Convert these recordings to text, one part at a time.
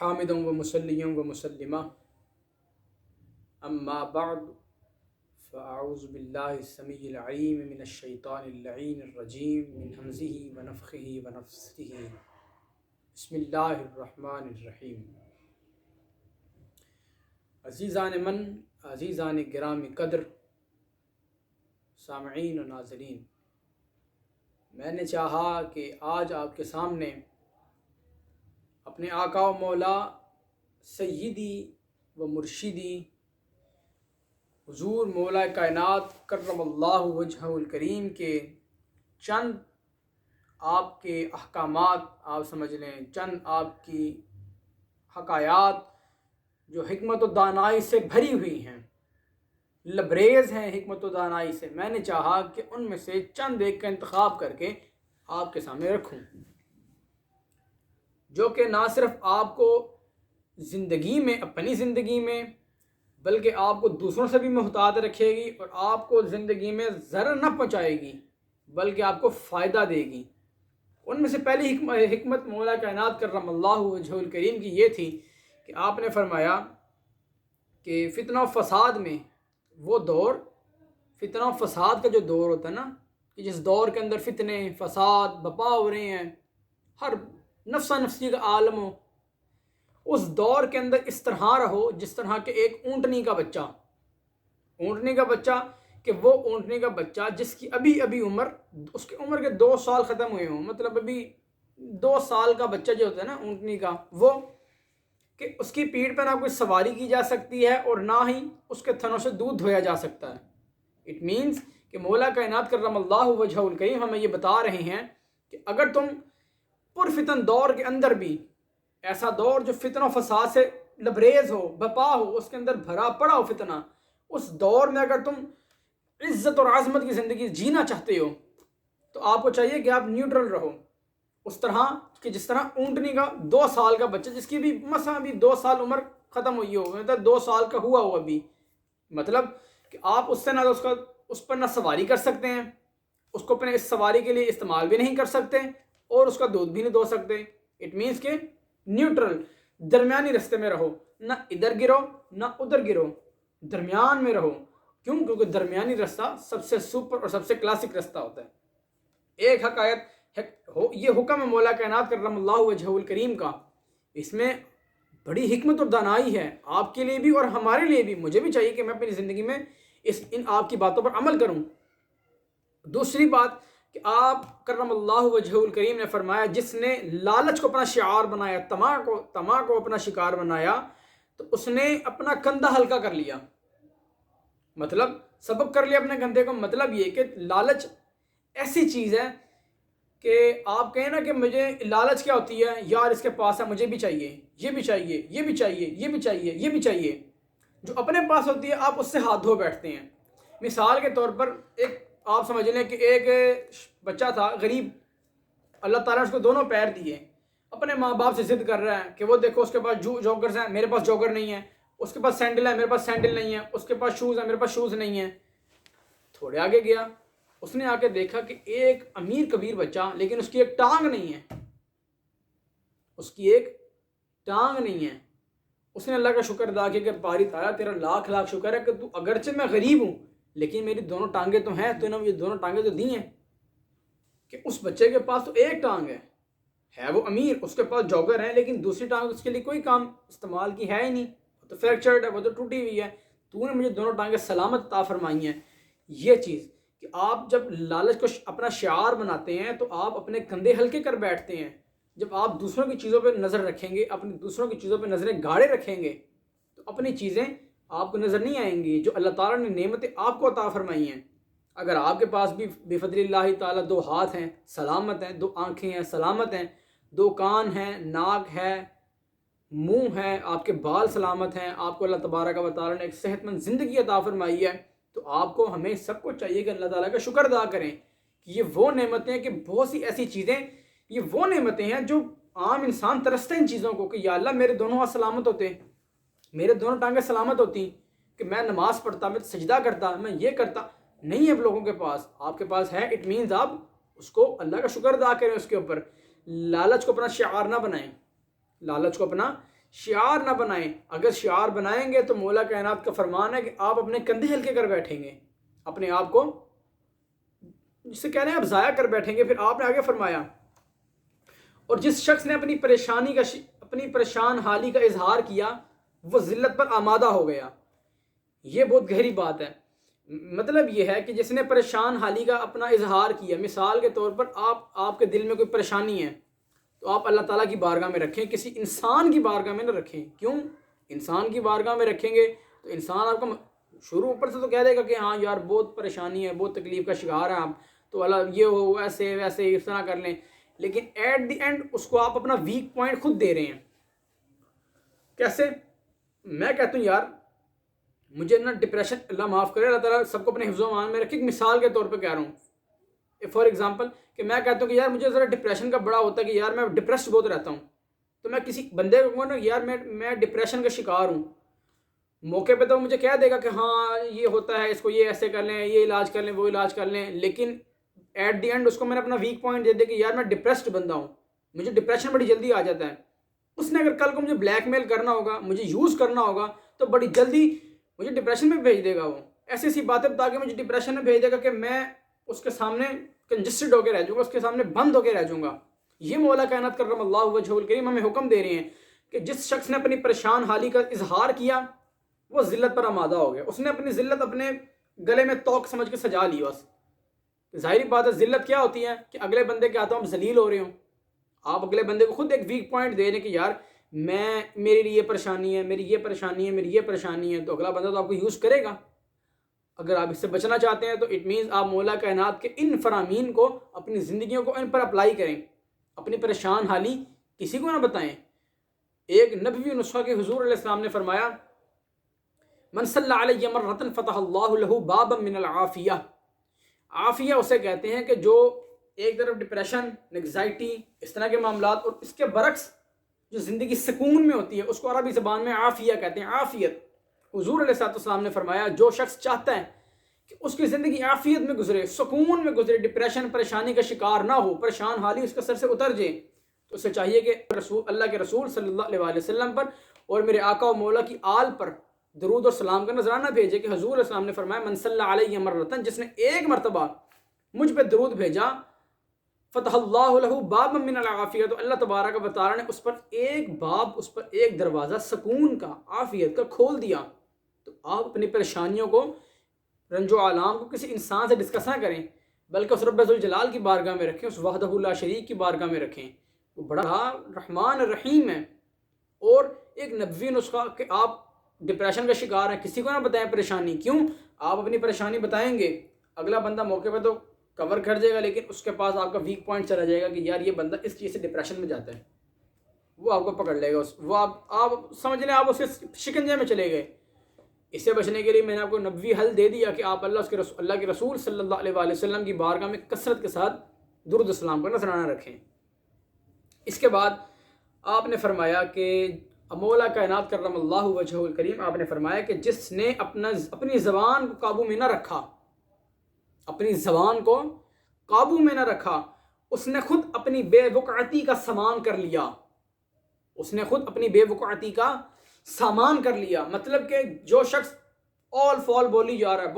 حامدا و مسلیا و مسلمہ اما بعد فاعوذ باللہ السمیع العلیم من الشیطان اللعین الرجیم من حمزہ ونفخہ ونفثہ بسم اللہ الرحمن الرحیم۔ عزیزان من، عزیزان گرام قدر، سامعین و ناظرین، میں نے چاہا کہ آج آپ کے سامنے اپنے آقا و مولا سیدی و مرشدی حضور مولا کائنات کرم اللہ وجہہ الکریم کے چند آپ کے احکامات آپ سمجھ لیں، چند آپ کی حکایات جو حکمت و دانائی سے بھری ہوئی ہیں، لبریز ہیں حکمت و دانائی سے، میں نے چاہا کہ ان میں سے چند ایک کا انتخاب کر کے آپ کے سامنے رکھوں، جو کہ نہ صرف آپ کو زندگی میں، اپنی زندگی میں، بلکہ آپ کو دوسروں سے بھی محتاط رکھے گی اور آپ کو زندگی میں ضرر نہ پہنچائے گی بلکہ آپ کو فائدہ دے گی۔ ان میں سے پہلی حکمت مولا کائنات کرم اللہ وجہہ الکریم کی یہ تھی کہ آپ نے فرمایا کہ فتنہ و فساد میں وہ دور، فتنہ و فساد کا جو دور ہوتا ہے نا، کہ جس دور کے اندر فتنے فساد بپا ہو رہے ہیں، ہر نفسا نفسی کا عالم ہو، اس دور کے اندر اس طرح رہو جس طرح کہ ایک اونٹنی کا بچہ، کہ وہ اونٹنی کا بچہ جس کی ابھی عمر، اس کی عمر کے 2 سال ختم ہوئے ہوں، مطلب ابھی 2 سال کا بچہ جو ہوتا ہے نا اونٹنی کا، وہ کہ اس کی پیٹھ پہ نہ کوئی سواری کی جا سکتی ہے اور نہ ہی اس کے تھنوں سے دودھ دھویا جا سکتا ہے۔ اٹ مینس کہ مولا کائنات کرم اللہ وجہہ الکریم ہمیں یہ بتا رہے ہیں کہ اگر تم پرفتن دور کے اندر بھی، ایسا دور جو فتنہ و فساد سے لبریز ہو، بپا ہو، اس کے اندر بھرا پڑا ہو فتنہ، اس دور میں اگر تم عزت اور عظمت کی زندگی جینا چاہتے ہو تو آپ کو چاہیے کہ آپ نیوٹرل رہو، اس طرح کہ جس طرح اونٹنی کا 2 سال کا بچہ، جس کی بھی مثلا بھی 2 سال عمر ختم ہوئی ہو، مطلب 2 سال کا ہوا ہو ابھی، مطلب کہ آپ اس سے نہ اس پر نہ سواری کر سکتے ہیں، اس کو اپنے اس سواری کے لیے استعمال بھی نہیں کر سکتے اور اس کا دودھ بھی نہیں دو سکتے۔ اٹ مینس کہ نیوٹرل، درمیانی رستے میں رہو، نہ ادھر گرو نہ ادھر گرو، درمیان میں رہو۔ کیوں؟ کیونکہ درمیانی رستہ سب سے سپر اور سب سے کلاسک رستہ ہوتا ہے۔ ایک حکایت یہ حکم ہے مولا کائنات کرم اللہ وجہہ الکریم کا، اس میں بڑی حکمت اور دانائی ہے آپ کے لیے بھی اور ہمارے لیے بھی۔ مجھے بھی چاہیے کہ میں اپنی زندگی میں ان آپ کی باتوں پر عمل کروں۔ دوسری بات کہ آپ کرم اللہ وجہہ الکریم نے فرمایا جس نے لالچ کو اپنا شعار بنایا، طمع کو اپنا شکار بنایا، تو اس نے اپنا کندھا ہلکا کر لیا، مطلب سبق کر لیا اپنے کندھے کو۔ مطلب یہ کہ لالچ ایسی چیز ہے کہ آپ کہیں نا کہ مجھے لالچ کیا ہوتی ہے، یار اس کے پاس ہے مجھے بھی چاہیے، یہ بھی چاہیے، یہ بھی چاہیے، یہ بھی چاہیے، یہ بھی چاہیے۔ جو اپنے پاس ہوتی ہے آپ اس سے ہاتھ دھو بیٹھتے ہیں۔ مثال کے طور پر ایک آپ سمجھ لیں کہ ایک بچہ تھا غریب، اللہ تعالیٰ نے اس کو دونوں پیر دیے، اپنے ماں باپ سے ضد کر رہا ہے کہ وہ دیکھو اس کے پاس جوگرز ہیں، میرے پاس جوگر نہیں ہے، اس کے پاس سینڈل ہے، میرے پاس سینڈل نہیں ہے، اس کے پاس شوز ہیں، میرے پاس شوز نہیں ہیں۔ تھوڑے آگے گیا، اس نے آ کے دیکھا کہ ایک امیر کبیر بچہ، لیکن اس کی ایک ٹانگ نہیں ہے، اس کی ایک ٹانگ نہیں ہے۔ اس نے اللہ کا شکر ادا کیا کہ باری تعالیٰ تیرا لاکھ لاکھ شکر ہے کہ تو اگرچہ میں غریب ہوں لیکن میری دونوں ٹانگیں تو ہیں، تو نے مجھے دونوں ٹانگیں تو دی ہیں۔ کہ اس بچے کے پاس تو ایک ٹانگ ہے وہ امیر، اس کے پاس جوگر ہے، لیکن دوسری ٹانگ اس کے لیے کوئی کام استعمال کی ہے ہی نہیں، وہ تو فریکچرڈ ہے، وہ تو ٹوٹی ہوئی ہے، تو نے مجھے دونوں ٹانگیں سلامت عطا فرمائی ہیں۔ یہ چیز کہ آپ جب لالچ کو اپنا شعار بناتے ہیں تو آپ اپنے کندھے ہلکے کر بیٹھتے ہیں۔ جب آپ دوسروں کی چیزوں پہ نظر رکھیں گے، اپنی دوسروں کی چیزوں پہ نظریں گاڑے رکھیں گے، تو اپنی چیزیں آپ کو نظر نہیں آئیں گی جو اللہ تعالیٰ نے نعمتیں آپ کو عطا فرمائی ہیں۔ اگر آپ کے پاس بھی بفضل اللہ تعالیٰ 2 ہاتھ ہیں سلامت ہیں، 2 آنکھیں ہیں سلامت ہیں، 2 کان ہیں، ناک ہے، منہ ہے، آپ کے بال سلامت ہیں، آپ کو اللہ تبارک و تعالیٰ نے ایک صحت مند زندگی عطا فرمائی ہے، تو آپ کو، ہمیں سب کو چاہیے کہ اللہ تعالیٰ کا شکر ادا کریں کہ یہ وہ نعمتیں ہیں، کہ بہت سی ایسی چیزیں، یہ وہ نعمتیں ہیں جو عام انسان ترستا ہے ان چیزوں کو کہ یا اللہ میرے دونوں ہاتھ سلامت ہوتے، میرے دونوں ٹانگیں سلامت ہوتی، کہ میں نماز پڑھتا، میں سجدہ کرتا، میں یہ کرتا۔ نہیں ہے لوگوں کے پاس، آپ کے پاس ہے، اٹ مینز آپ اس کو اللہ کا شکر ادا کریں اس کے اوپر۔ لالچ کو اپنا شعار نہ بنائیں، لالچ کو اپنا شعار نہ بنائیں. اگر شعار بنائیں گے تو مولا کائنات کا فرمان ہے کہ آپ اپنے کندھے ہلکے کر بیٹھیں گے, اپنے آپ کو جسے کہہ رہے ہیں آپ ضائع کر بیٹھیں گے. پھر آپ نے آگے فرمایا اور جس شخص نے اپنی پریشان حالی کا اظہار کیا وہ ذلت پر آمادہ ہو گیا. یہ بہت گہری بات ہے. مطلب یہ ہے کہ جس نے پریشان حالی کا اپنا اظہار کیا, مثال کے طور پر آپ کے دل میں کوئی پریشانی ہے تو آپ اللہ تعالیٰ کی بارگاہ میں رکھیں, کسی انسان کی بارگاہ میں نہ رکھیں. کیوں؟ انسان کی بارگاہ میں رکھیں گے تو انسان آپ کو شروع اوپر سے تو کہہ دے گا کہ ہاں یار بہت پریشانی ہے, بہت تکلیف کا شکار ہیں آپ, تو اللہ یہ ہو ایسے ویسے اس طرح کر لیں. لیکن ایٹ دی اینڈ اس کو آپ اپنا ویک پوائنٹ خود دے رہے ہیں. کیسے؟ میں کہتا ہوں یار مجھے نا ڈپریشن, اللہ معاف کرے, اللہ تعالیٰ سب کو اپنے حفظ و امان میں رکھے. ایک مثال کے طور پہ کہہ رہا ہوں, فار ایگزامپل کہ میں کہتا ہوں کہ یار مجھے ذرا ڈپریشن کا بڑا ہوتا ہے کہ یار میں ڈپریسڈ بہت رہتا ہوں, تو میں کسی بندے کو کہوں نا یار میں ڈپریشن کا شکار ہوں, موقع پہ تو مجھے کہہ دے گا کہ ہاں یہ ہوتا ہے, اس کو یہ ایسے کر لیں, یہ علاج کر لیں, وہ علاج کر لیں. لیکن ایٹ دی اینڈ اس کو میں نے اپنا ویک پوائنٹ دے دیا کہ یار میں ڈپریسڈ بندہ ہوں, مجھے ڈپریشن بڑی جلدی آ جاتا ہے. اس نے اگر کل کو مجھے بلیک میل کرنا ہوگا, مجھے یوز کرنا ہوگا, تو بڑی جلدی مجھے ڈپریشن میں بھیج دے گا. وہ ایسی ایسی باتیں بتا کے مجھے ڈپریشن میں بھیج دے گا کہ میں اس کے سامنے کنجسٹڈ ہو کے رہ جاؤں گا, اس کے سامنے بند ہو کے رہ جاؤں گا. یہ مولا کائنات کرم اللہ وجہہ الکریم ہمیں حکم دے رہے ہیں کہ جس شخص نے اپنی پریشان حالی کا اظہار کیا وہ ذلت پر آمادہ ہو گیا. اس نے اپنی ذلت اپنے گلے میں توق سمجھ کے سجا لی. بس ظاہری بات ہے ذلت کیا ہوتی ہے کہ اگلے بندے کے ہاتھوں ہم ذلیل ہو رہے ہوں. آپ اگلے بندے کو خود ایک ویک پوائنٹ دے رہے ہیں کہ یار میرے لیے یہ پریشانی ہے, میری یہ پریشانی ہے, میری یہ پریشانی ہے, تو اگلا بندہ تو آپ کو یوز کرے گا. اگر آپ اس سے بچنا چاہتے ہیں تو اٹ مینز آپ مولا کائنات کے ان فرامین کو اپنی زندگیوں کو ان پر اپلائی کریں. اپنی پریشان حالی کسی کو نہ بتائیں. ایک نبوی نسخہ کے حضور علیہ السلام نے فرمایا من صلی علی مرۃ فتح اللہ لہ بابا من العافیہ. عافیہ اسے کہتے ہیں کہ جو ایک طرف ڈپریشن, انگزائٹی, اس طرح کے معاملات, اور اس کے برعکس جو زندگی سکون میں ہوتی ہے اس کو عربی زبان میں عافیہ کہتے ہیں, عافیت. حضور علیہ السلام نے فرمایا جو شخص چاہتا ہے کہ اس کی زندگی عافیت میں گزرے, سکون میں گزرے, ڈپریشن پریشانی کا شکار نہ ہو, پریشان حالی اس کے سر سے اتر جائے, تو اسے چاہیے کہ اللہ کے رسول صلی اللہ علیہ وسلم پر اور میرے آقا و مولا کی آل پر درود اور سلام کا نذرانہ بھیجے کہ حضور علیہ السلام نے فرمایا من صلی علیہ مرۃ, جس نے ایک مرتبہ مجھ پہ درود بھیجا, فتح اللہ لہ باب من العافیہ, تو اللہ تبارک و تعالی نے اس پر ایک باب, اس پر ایک دروازہ سکون کا, عافیت کا کھول دیا. تو آپ اپنی پریشانیوں کو, رنج و آلام کو کسی انسان سے ڈسکس نہ کریں, بلکہ اس رب ذوالجلال کی بارگاہ میں رکھیں, اس وحدہ لا شریک کی بارگاہ میں رکھیں. وہ بڑا رحمان رحیم ہے. اور ایک نبوی نسخہ کہ آپ ڈپریشن کا شکار ہیں, کسی کو نہ بتائیں پریشانی. کیوں؟ آپ اپنی پریشانی بتائیں گے, اگلا بندہ موقع پہ تو کور کر جائے گا, لیکن اس کے پاس آپ کا ویک پوائنٹ چلا جائے گا کہ یار یہ بندہ اس چیز سے ڈپریشن میں جاتا ہے, وہ آپ کو پکڑ لے گا. وہ آپ سمجھ لیں آپ اس کے شکنجے میں چلے گئے. اس سے بچنے کے لیے میں نے آپ کو نبوی حل دے دیا کہ آپ اللہ کے رسول صلی اللہ علیہ وسلم کی بارگاہ میں کثرت کے ساتھ درود السلام کا نذرانہ رکھیں. اس کے بعد آپ نے فرمایا کہ مولا کائنات کرم اللہ وجہہ الکریم, آپ نے فرمایا کہ جس نے اپنی زبان کو قابو میں نہ رکھا, اپنی زبان کو قابو میں نہ رکھا, اس نے خود اپنی بے وقعتی کا سامان کر لیا. اس نے خود اپنی بے وقعتی کا سامان کر لیا. مطلب کہ جو شخص آل فال بولی جا رہا ہے,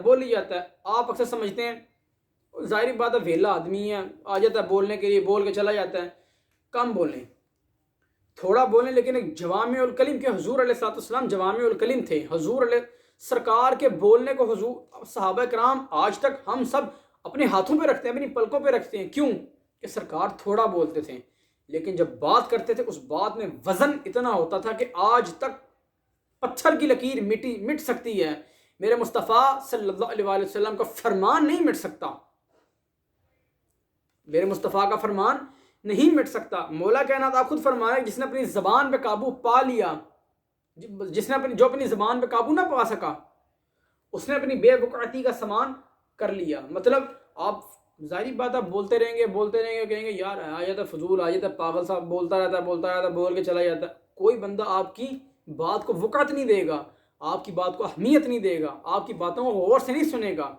بولی جاتا ہے, آپ اکثر سمجھتے ہیں ظاہری بات ہے ویلا آدمی ہے, آ جاتا ہے بولنے کے لیے, بول کے چلا جاتا ہے. کم بولیں, تھوڑا بولیں, لیکن ایک جوامع الکلم کے حضور علیہ السلام جوامع الکلم تھے. حضور علیہ سرکار کے بولنے کو حضور صحابہ کرام آج تک ہم سب اپنے ہاتھوں پہ رکھتے ہیں, اپنی پلکوں پہ رکھتے ہیں. کیوں؟ کہ سرکار تھوڑا بولتے تھے, لیکن جب بات کرتے تھے اس بات میں وزن اتنا ہوتا تھا کہ آج تک پتھر کی لکیر مٹ سکتی ہے, میرے مصطفیٰ صلی اللہ علیہ وسلم کا فرمان نہیں مٹ سکتا, میرے مصطفیٰ کا فرمان نہیں مٹ سکتا. مولا کائنات آپ خود فرمایا جس نے اپنی زبان پہ قابو پا لیا, جس نے جو اپنی زبان پہ قابو نہ پا سکا, اس نے اپنی بے وقعتی کا سامان کر لیا. مطلب آپ ظاہری بات آپ بولتے رہیں گے, کہیں گے یار آ جاتا فضول, آ جاتا پاگل صاحب, بولتا رہتا بول کے چلا جاتا. کوئی بندہ آپ کی بات کو وقعت نہیں دے گا, آپ کی بات کو اہمیت نہیں دے گا, آپ کی باتوں کو غور سے نہیں سنے گا.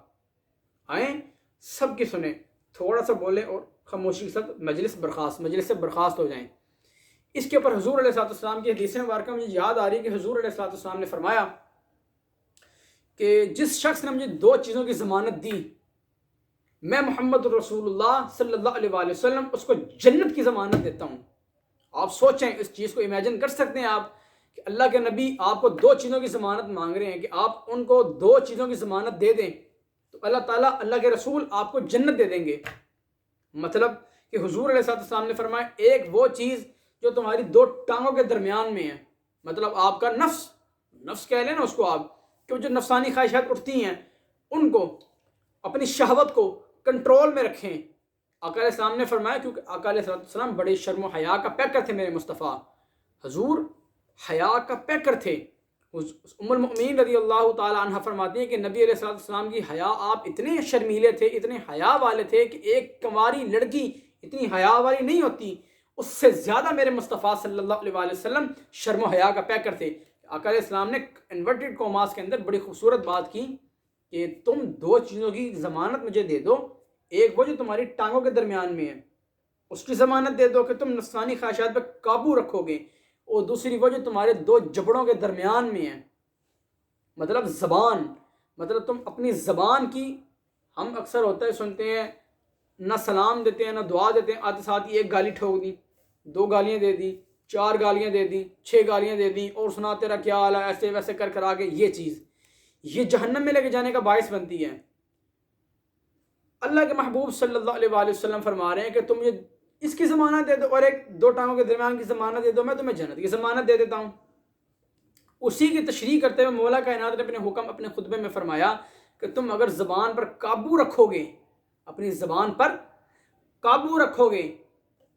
آئیں سب کی سنیں, تھوڑا سا بولیں اور خاموشی کے ساتھ مجلس سے برخاست ہو جائیں. اس کے اوپر حضور علیہ السلام کی حدیث مبارکہ مجھے یاد آ رہی ہے کہ حضور علیہ السلام نے فرمایا کہ جس شخص نے مجھے 2 چیزوں کی ضمانت دی، میں محمد رسول اللہ صلی اللہ علیہ وآلہ وسلم اس کو جنت کی ضمانت دیتا ہوں۔ آپ سوچیں، اس چیز کو امیجن کر سکتے ہیں آپ کہ اللہ کے نبی آپ کو 2 چیزوں کی ضمانت مانگ رہے ہیں کہ آپ ان کو 2 چیزوں کی ضمانت دے دیں تو اللہ تعالیٰ، اللہ کے رسول آپ کو جنت دے دیں گے۔ مطلب کہ حضور علیہ السلام نے فرمایا ایک وہ چیز جو تمہاری 2 ٹانگوں کے درمیان میں ہے، مطلب آپ کا نفس کہہ لیں نا اس کو آپ، کہ جو نفسانی خواہشات اٹھتی ہیں ان کو، اپنی شہوت کو کنٹرول میں رکھیں۔ آقا علیہ السلام نے فرمایا، کیونکہ آقا علیہ السلام بڑے شرم و حیا کا پیکر تھے، میرے مصطفیٰ حضور حیا کا پیکر تھے۔ ام المؤمنین رضی اللہ تعالی عنہ فرماتی ہیں کہ نبی علیہ السلام کی حیا، آپ اتنے شرمیلے تھے، اتنے حیا والے تھے کہ ایک کنواری لڑکی اتنی حیا والی نہیں ہوتی، اس سے زیادہ میرے مصطفیٰ صلی اللہ علیہ وآلہ وسلم شرم و حیا کا پیکر تھے۔ آقا علیہ السلام نے انورٹڈ کوماس کے اندر بڑی خوبصورت بات کی کہ تم 2 چیزوں کی ضمانت مجھے دے دو، ایک وہ جو تمہاری ٹانگوں کے درمیان میں ہے اس کی ضمانت دے دو کہ تم نفسانی خواہشات پہ قابو رکھو گے، اور دوسری وہ جو تمہارے 2 جبڑوں کے درمیان میں ہے، مطلب زبان، مطلب تم اپنی زبان کی، ہم اکثر ہوتا ہے سنتے ہیں نہ سلام دیتے ہیں نہ دعا دیتے ہیں، آتے ساتھ ہی 1 گالی ٹھوک دی، 2 گالیاں دے دی، 4 گالیاں دے دی، 6 گالیاں دے دی، اور سنا تیرا کیا حال ہے، ایسے ویسے کر آگے، یہ چیز یہ جہنم میں لے کے جانے کا باعث بنتی ہے۔ اللہ کے محبوب صلی اللہ علیہ وآلہ وسلم فرما رہے ہیں کہ تم یہ اس کی ضمانت دے دو اور ایک 2 ٹانگوں کے درمیان کی ضمانت دے دو، میں تمہیں جنت کی ضمانت دے دیتا ہوں۔ اسی کی تشریح کرتے ہوئے مولا کائنات نے اپنے حکم اپنے خطبے میں فرمایا کہ تم اگر زبان پر قابو رکھو گے، اپنی زبان پر قابو رکھو گے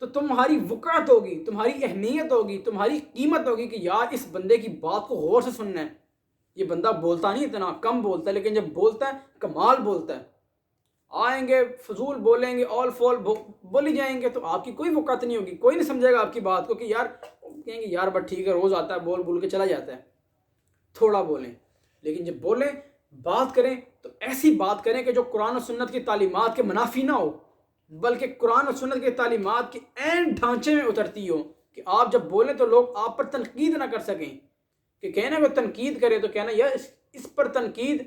تو تمہاری وقعت ہوگی، تمہاری اہمیت ہوگی، تمہاری قیمت ہوگی کہ یار اس بندے کی بات کو غور سے سننا ہے، یہ بندہ بولتا نہیں، اتنا کم بولتا ہے، لیکن جب بولتا ہے کمال بولتا ہے۔ آئیں گے فضول بولیں گے، آل فول بولی جائیں گے تو آپ کی کوئی وقت نہیں ہوگی، کوئی نہیں سمجھے گا آپ کی بات کو کہ یار، کہیں گے یار بٹ ٹھیک ہے، روز آتا ہے بول کے چلا جاتا ہے۔ تھوڑا بولیں، لیکن جب بولیں بات کریں تو ایسی بات کریں کہ جو قرآن و سنت کی تعلیمات کے منافی نہ ہو، بلکہ قرآن و سنت کی تعلیمات کے عین ڈھانچے میں اترتی ہو، کہ آپ جب بولیں تو لوگ آپ پر تنقید نہ کر سکیں، کہ کہنا کہ تنقید کرے تو کہنا یار اس پر تنقید،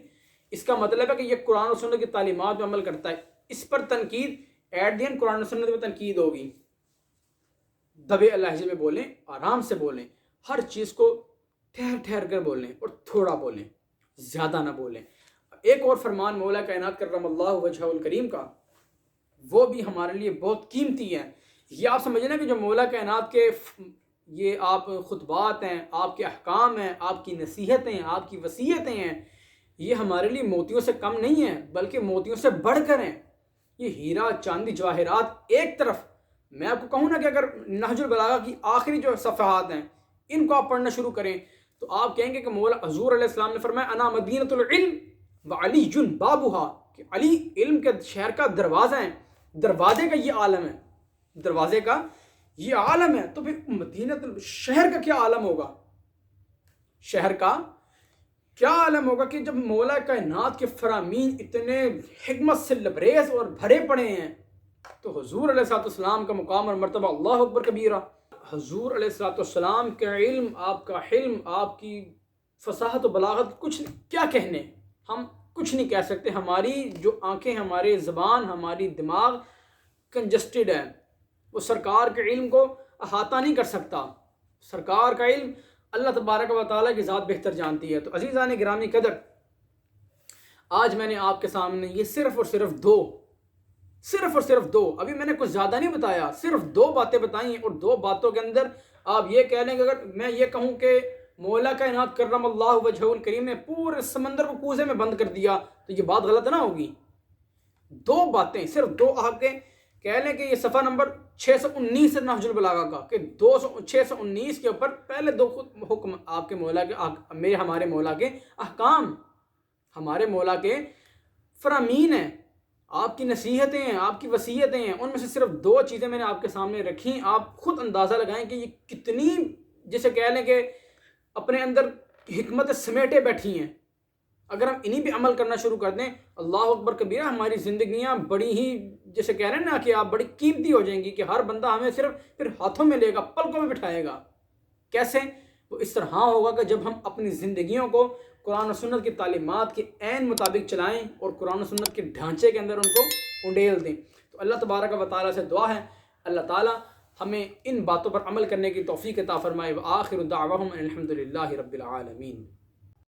اس کا مطلب ہے کہ یہ قرآن و سنت کی تعلیمات میں عمل کرتا ہے، اس پر تنقید ایٹ دی اینڈ قرآن و سنت میں تنقید ہوگی۔ دبے لہجے میں بولیں، آرام سے بولیں، ہر چیز کو ٹھہر کر بولیں اور تھوڑا بولیں، زیادہ نہ بولیں۔ ایک اور فرمان مولا کائنات کرم اللہ وجہہ الکریم کا، وہ بھی ہمارے لیے بہت قیمتی ہے۔ یہ آپ سمجھیں نا کہ جو مولا کائنات کے یہ آپ خطبات ہیں، آپ کے احکام ہیں، آپ کی نصیحتیں، آپ کی وصیتیں ہیں، یہ ہمارے لیے موتیوں سے کم نہیں ہیں بلکہ موتیوں سے بڑھ کر ہیں۔ یہ ہیرا چاندی جواہرات ایک طرف، میں آپ کو کہوں نا کہ اگر نہج البلاغہ کی آخری جو صفحات ہیں ان کو آپ پڑھنا شروع کریں تو آپ کہیں گے کہ مولا حضور علیہ السلام نے فرمایا انا مدینۃ العلم وعلی بابھا، کہ علی علم کے شہر کا دروازہ ہے، دروازے کا یہ عالم ہے، دروازے کا یہ عالم ہے، تو پھر مدینۃ شہر کا کیا عالم ہوگا، شہر کا کیا عالم ہوگا کہ جب مولا کائنات کے فرامین اتنے حکمت سے لبریز اور بھرے پڑے ہیں تو حضور علیہ السلام کا مقام اور مرتبہ اللہ اکبر کبیرہ۔ حضور علیہ السلام کا علم، آپ کا حلم، آپ کی فصاحت و بلاغت، کچھ کیا کہنے، ہم کچھ نہیں کہہ سکتے۔ ہماری جو آنکھیں، ہماری زبان، ہماری دماغ کنجسٹڈ ہے، وہ سرکار کے علم کو احاطہ نہیں کر سکتا۔ سرکار کا علم اللہ تبارک و تعالیٰ کی ذات بہتر جانتی ہے۔ تو عزیزان گرامی قدر، آج میں نے آپ کے سامنے یہ صرف اور صرف دو، ابھی میں نے کچھ زیادہ نہیں بتایا، صرف 2 باتیں بتائیں، اور 2 باتوں کے اندر آپ یہ کہہ لیں کہ اگر میں یہ کہوں کہ مولا کائنات کرم اللہ وجہہ الکریم نے پورے سمندر کو کوزے میں بند کر دیا تو یہ بات غلط نہ ہوگی۔ 2 باتیں، صرف 2 آپ کے کہہ لیں کہ یہ صفحہ نمبر 619 ہے نہج البلاغہ کا، کہ 619 کے اوپر پہلے 2 حکم آپ کے مولا کے، ہمارے مولا کے احکام، ہمارے مولا کے فرامین ہیں، آپ کی نصیحتیں ہیں، آپ کی وصیتیں ہیں، ان میں سے صرف 2 چیزیں میں نے آپ کے سامنے رکھی۔ آپ خود اندازہ لگائیں کہ یہ کتنی، جسے کہہ لیں کہ اپنے اندر حکمت سمیٹے بیٹھی ہیں، اگر ہم انہی پہ عمل کرنا شروع کر دیں، اللہ اکبر کبیرہ، ہماری زندگیاں بڑی ہی، جیسے کہہ رہے ہیں نا کہ آپ بڑی قیمتی ہو جائیں گی، کہ ہر بندہ ہمیں صرف پھر ہاتھوں میں لے گا، پلکوں میں بٹھائے گا۔ کیسے؟ وہ اس طرح ہوگا کہ جب ہم اپنی زندگیوں کو قرآن و سنت کی تعلیمات کے عین مطابق چلائیں اور قرآن و سنت کے ڈھانچے کے اندر ان کو انڈیل دیں۔ تو اللہ تبارک و تعالیٰ سے دعا ہے، اللہ تعالیٰ ہمیں ان باتوں پر عمل کرنے کی توفیق عطا فرمائے۔ وآخر دعواہم ان الحمد للہ رب العالمین۔